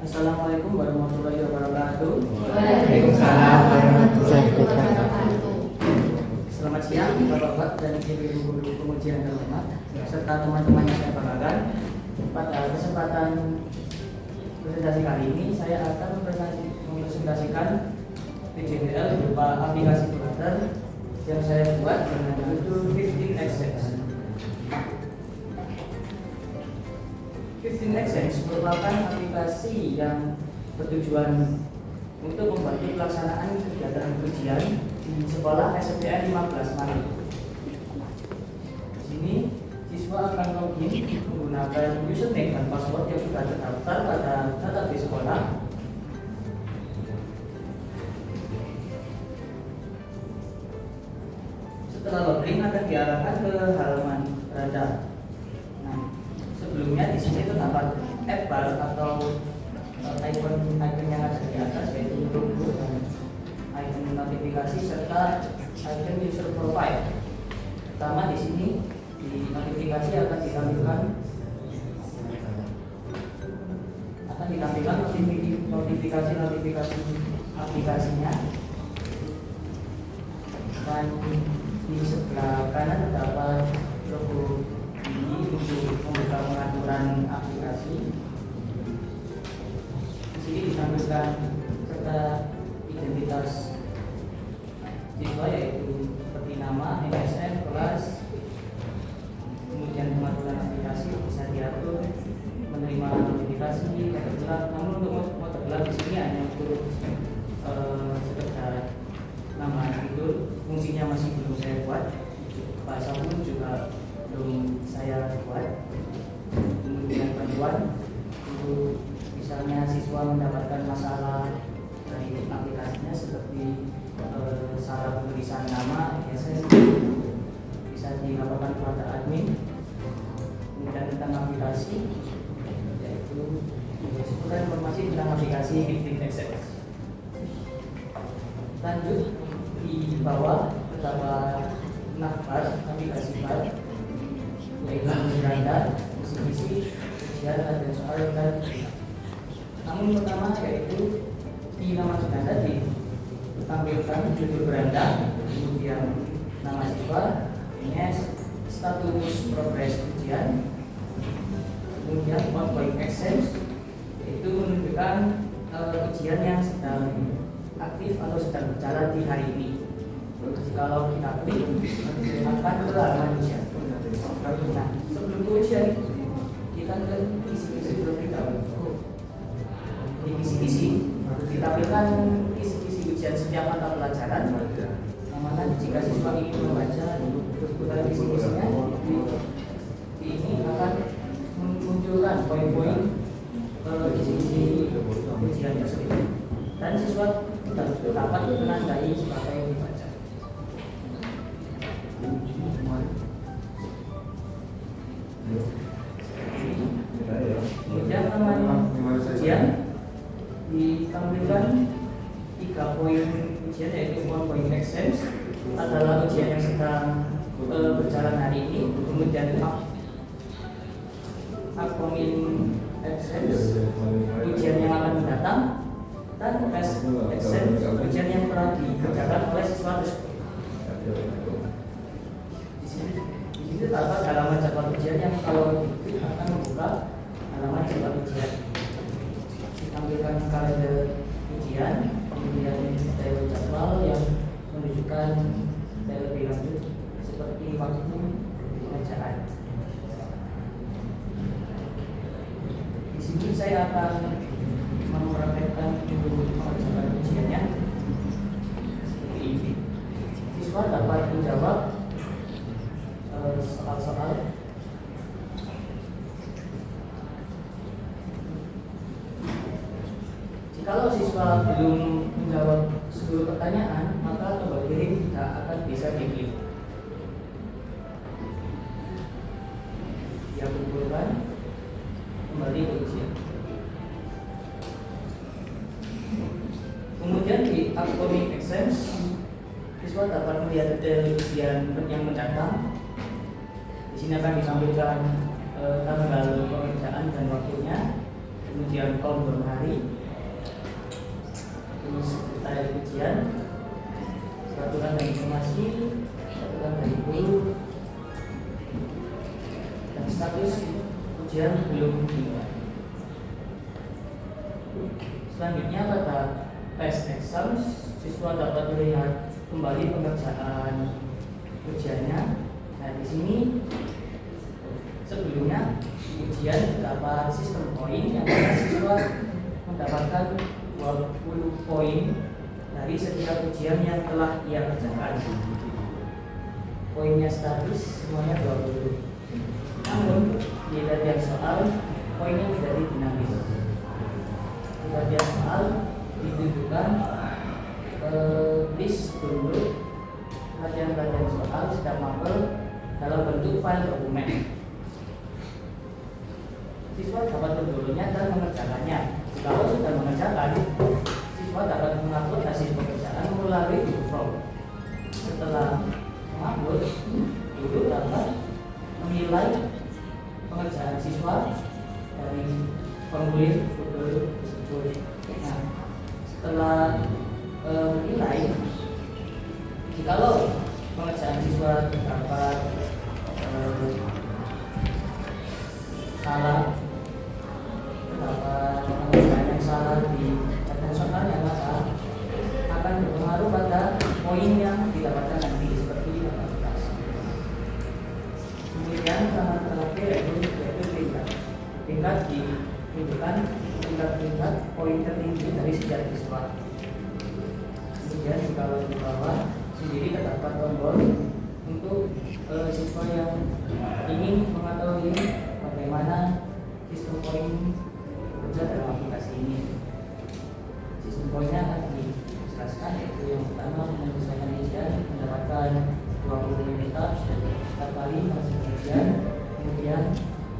Assalamualaikum warahmatullahi wabarakatuh. Waalaikumsalam warahmatullahi wabarakatuh. Selamat siang Bapak-bapak dan ibu-ibu guru pengujian terhormat serta teman-teman yang saya banggakan. Pada kesempatan presentasi kali ini saya akan mempresentasikan PJBL berupa aplikasi browser yang saya buat dengan judul 15xx. 15xx merupakan aplikasi yang bertujuan untuk membantu pelaksanaan kegiatan ujian di sekolah SMPN 15 Maret. Di sini siswa akan login menggunakan username dan password yang sudah terdaftar pada database sekolah. Setelah login akan diarahkan ke halaman beranda. Nah, sebelumnya di sini terdapat app bar atau icon yang ada di atas, yaitu logo dan icon notifikasi serta icon user profile. Pertama di sini di notifikasi akan ditampilkan notifikasi aplikasinya, dan di sebelah kanan terdapat logo ini untuk membuka pengaturan aplikasi. Di sini ditampilkan serta identitas siswa, yaitu seperti nama, MSN, kelas, kemudian pengaturan aplikasi bisa diatur, menerima notifikasi, tergelap. Namun untuk tergelap di sini hanya untuk sekedar nama fitur, fungsinya masih belum saya buat, bahasa pun juga belum saya buat. Kemudian bantuan untuk misalnya siswa mendapatkan masalah dari aplikasinya seperti salah penulisan nama, biasanya bisa dilaporkan kepada admin. Kemudian tentang aplikasi, yaitu seputar informasi tentang aplikasi 15xx. Lanjut di bawah terdapat navbar aplikasi bar, yaitu beranda, misi-misi, ujian, ada soal dan. Namun pertama yaitu di nama beranda ditampilkan judul beranda, kemudian nama siswa, NS, status progres ujian, kemudian ongoing exams, yaitu menunjukkan ujian yang sedang aktif atau sedang berjalan di hari ini. Kalau kita klik akan ke halaman ujian. Nah, sebelum ujian kita ke isi-isi terlebih dahulu. Di isi-isi ditampilkan isi-isi ujian setiap mata pelajaran. Mana jika siswa ingin membaca seputar isi-isinya, ini akan memunculkan poin-poin isi-isi ujian tersebut, dan siswa dapat menandai sebagai dibaca. Kemudian nama ujian ditampilkan 3 poin ujian, yaitu ongoing exams adalah ujian yang sedang berjalan hari ini, kemudian upcoming exams ujian yang akan mendatang, dan past exams ujian yang telah dikerjakan oleh siswa tersebut. Di sini terdapat halaman jadwal ujian yang kalau diklik akan membuka halaman jadwal ujian. Ditampilkan kalender ujian, kemudian detail jadwal yang menunjukkan detail lebih lanjut seperti waktu pengerjaan. Di sini saya akan mempraktekkan pengerjaan ujiannya seperti ini. Siswa dapat menjawab soal-soal. Jikalau siswa belum menjawab seluruh pertanyaan, maka tombol kiri tidak akan bisa diklik. Dia kumpulkan kembali ke ujian. Kemudian di upcoming exams, siswa dapat melihat detail ujian yang mendatang. Di sini akan disampaikan tanggal pengerjaan dan waktunya, kemudian ujian kolom 2 hari, terus detail ujian, peraturan dan informasi, peraturan dari guru, dan status ujian belum dimulai. Selanjutnya pada tes exam, siswa dapat melihat kembali pengerjaan ujiannya. Nah, di sini sebelumnya ujian dapat sistem poin yang mana siswa mendapatkan 20 poin dari setiap ujian yang telah ia kerjakan. Poinnya statis, semuanya 20. Namun di latihan soal poinnya menjadi dinamis. Di latihan soal ditunjukkan list bentuk latihan-latihan soal sedang mapel dalam bentuk file dokumen. Siswa dapat mendownloadnya dan mengerjakannya. Kalau sudah mengerjakan, siswa dapat mengupload hasil pekerjaan melalui Google Form. Setelah mengupload, guru dapat menilai pengerjaan siswa dari formulir Google tersebut. Nah, setelah menilai, jikalau pengerjaan siswa terdapat salah, terdapat pengerjaan yang salah di latihan soalnya, maka akan berpengaruh pada poin yang didapatkan nanti seperti di atas. Kemudian yang terakhir yaitu tingkat ditunjukkan tingkat poin tertinggi dari setiap siswa. Kemudian kalau di bawah sendiri terdapat tombol untuk siswa yang ingin mengetahui bagaimana sistem poin bekerja dalam aplikasi ini. Sistem poinnya akan dijelaskan, yaitu yang pertama menyelesaikan ujian mendapatkan 20 unit setiap kali melaksanakan ujian. Kemudian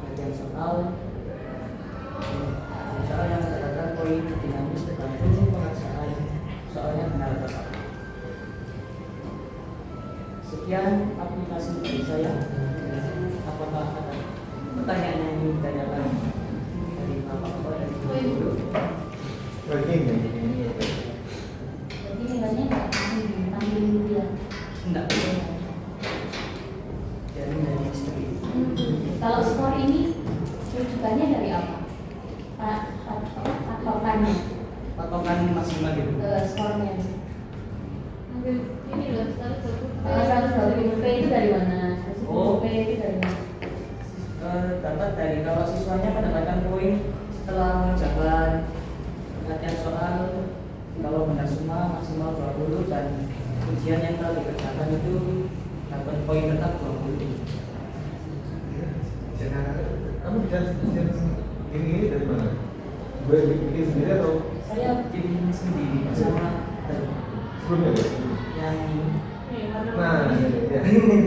bagian soal yang mendapatkan poin dinamis tergantung pengerjaan soalnya benar atau salah. Sekian aplikasi dari saya. Apakah ada pertanyaan yang ingin ditanyakan dari Bapak atau dari Guru? Begini. Jadi nilainya nggak tampil dulu ya. Enggak. Jadi dari history. Kalau skor ini rujukannya dari apa? Patokannya. Patokan maksimal gitu. Skornya. Ini loh, 120 P itu dari mana? 120 P itu dari mana? Dapat dari kalau siswanya mendapatkan poin setelah mengerjakan latihan soal, kalau benar semua maksimal 20, dan ujian yang telah dikerjakan itu dapat poin tetap 20. Kamu bisa gini dari mana? Gue bikin sendiri atau Saya bikin sendiri bersama sebelumnya? yang ini. Nah, ya. Ini,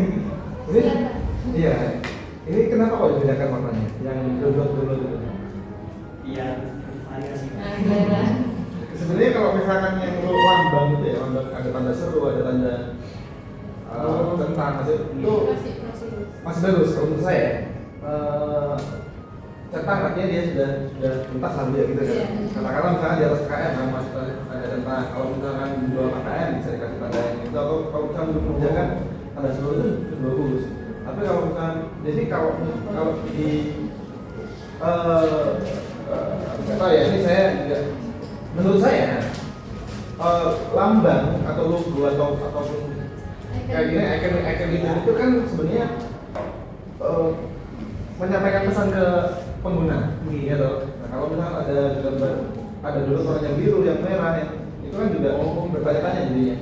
iya. Ini kenapa kok dibedakan warnanya? Yang dulu itu. Iya, variasi. Sebenarnya kalau misalkan yang lambang itu ya, lambang ada tanda seru, ada tanda tentang, itu masih bagus kalau menurut saya. Centang artinya dia sudah tuntas lah dia gitu kan. Katakanlah misalnya di atas KKN yang masih ada tentang, kalau misalkan di bawah KKN bisa dikasih tanda yang itu, atau kalau misalkan belum mengerjakan tanda seru itu bagus. Tapi kalau misalkan, jadi kalau di nggak tahu ya, ini saya juga menurut saya lambang atau logo ataupun kayak gini icon itu kan sebenarnya menyampaikan pesan ke pengguna, gitu. Nah, kalau misalnya ada gambar, ada dulu warna yang biru, yang merah, itu kan juga bertanya-tanya jadinya.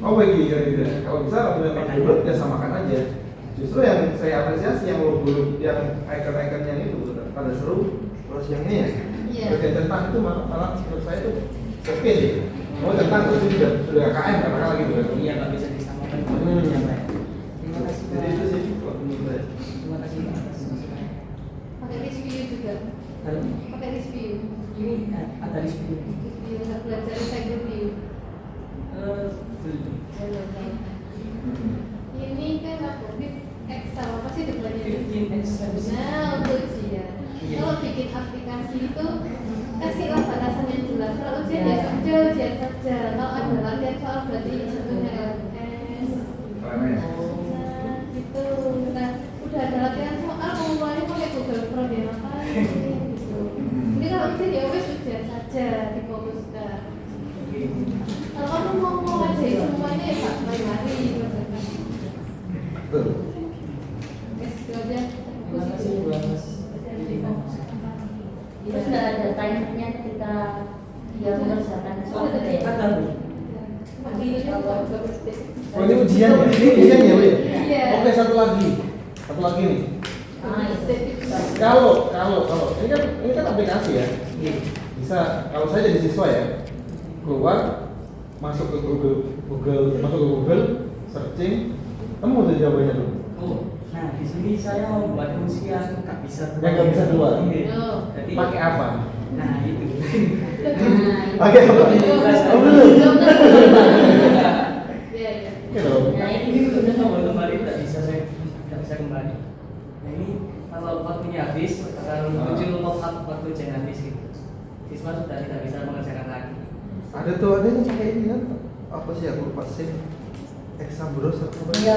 Oh begitu gitu. Kalau bisa memang dulu ya samakan aja. Justru yang saya apresiasi yang logo, yang icon-icon yang itu pada seru, terus yang ini ya. Bagian centang itu malah menurut saya itu oke sih. Mau centang itu sudah KM katakanlah gitu kan. Iya, nggak bisa disamakan dengan yang lain. Terima kasih. Jadi itu sih kalau menurut saya. Terima kasih atas masukannya. pakai review juga, Lalu pakai review, ini ada di sini. review nggak belajar saya review. Belum. Ini kan aku di Excel apa sih depannya? 15 Excel. Nah untuk ujian. Iya. Kalau di bikin aplikasi itu kasihlah batasan yang jelas. Kalau ujian ya saja, ujian saja. Kalau ada latihan soal berarti contohnya LMS. Gitu. Nah, udah ada latihan soal mau mulai pakai Google Chrome ya ngapain gitu. Jadi kalau ujian ya wes ujian saja difokuskan. Kalau kamu mau mengajar semuanya ya Pak, mari. Betul. Itu aja. Terima kasih buat Mas. Terus nggak ada timernya ketika dia mengerjakan soal Ada ya? Ada Bu. Oh ini ujian ya? Ini ujian ya, Bu? Iya. Oke, satu lagi nih. Ah, itu. Kalau ini kan aplikasi ya. Iya. Bisa kalau saya jadi siswa ya, keluar masuk ke Google, searching, kamu udah jawabannya tuh. Oh, nah di sini saya mau buat fungsi yang nggak bisa Yang nggak bisa keluar. Iya. Oh. Jadi Pakai apa? Nah itu. Pakai apa? Oh, belum. Iya, iya. Iya dong. Nah, Ini udah tombol kembali nggak bisa kembali. Nah ini kalau waktunya habis akan muncul pop-up waktu ujian habis gitu. Siswa sudah tidak bisa mengerjakan lagi. Ada tuh, ada yang pakai ini kan? Apa sih aku lupa, save exam browser apa? Iya.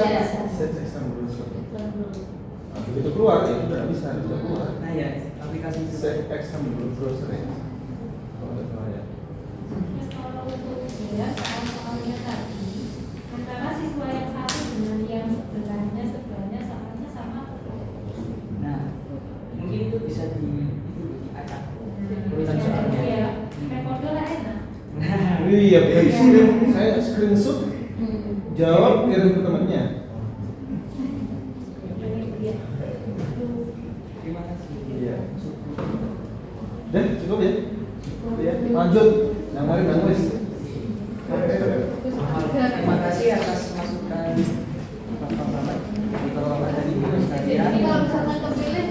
Save exam browser. Nah, begitu keluar ya sudah bisa keluar. Nah ya aplikasi itu. Save exam browser ya. Kalau nggak salah ya. Kalau untuk dia soal-soalnya tadi antara siswa yang satu dengan yang sebelahnya soalnya sama atau Nah mungkin itu bisa diacak. Urutan ya, soalnya. recorder lah enak. Iya, saya screenshot, jawab, kirim ke temannya. Terima kasih. Iya. Dan cukup ya? Ya. Lanjut. Yang kemarin nulis. Terima kasih atas masukan Bapak-bapak. Jadi kalau Bapak tadi Jadi sekalian. kalau misalkan kepilih,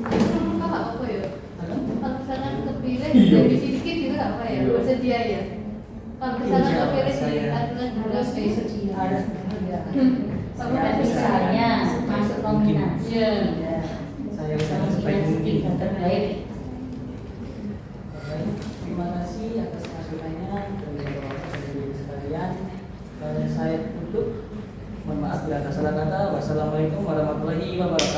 itu nggak apa-apa ya. Kalau misalkan kepilih, Iya. revisi dikit gitu nggak apa ya, Iya. bersedia ya. Kalau misalkan Iya, kepilih di saya- aturan harus bersedia. Harus Kalau Saya nggak bisa. misalnya masuk nominasi. Iya. Ya. Saya usaha sebaik Nominasi mungkin. tiga terbaik. Baik, terima kasih atas masukannya dari Bapak-bapak dan Ibu sekalian. Saya tutup. Mohon maaf bila ada salah kata. Wassalamualaikum warahmatullahi wabarakatuh.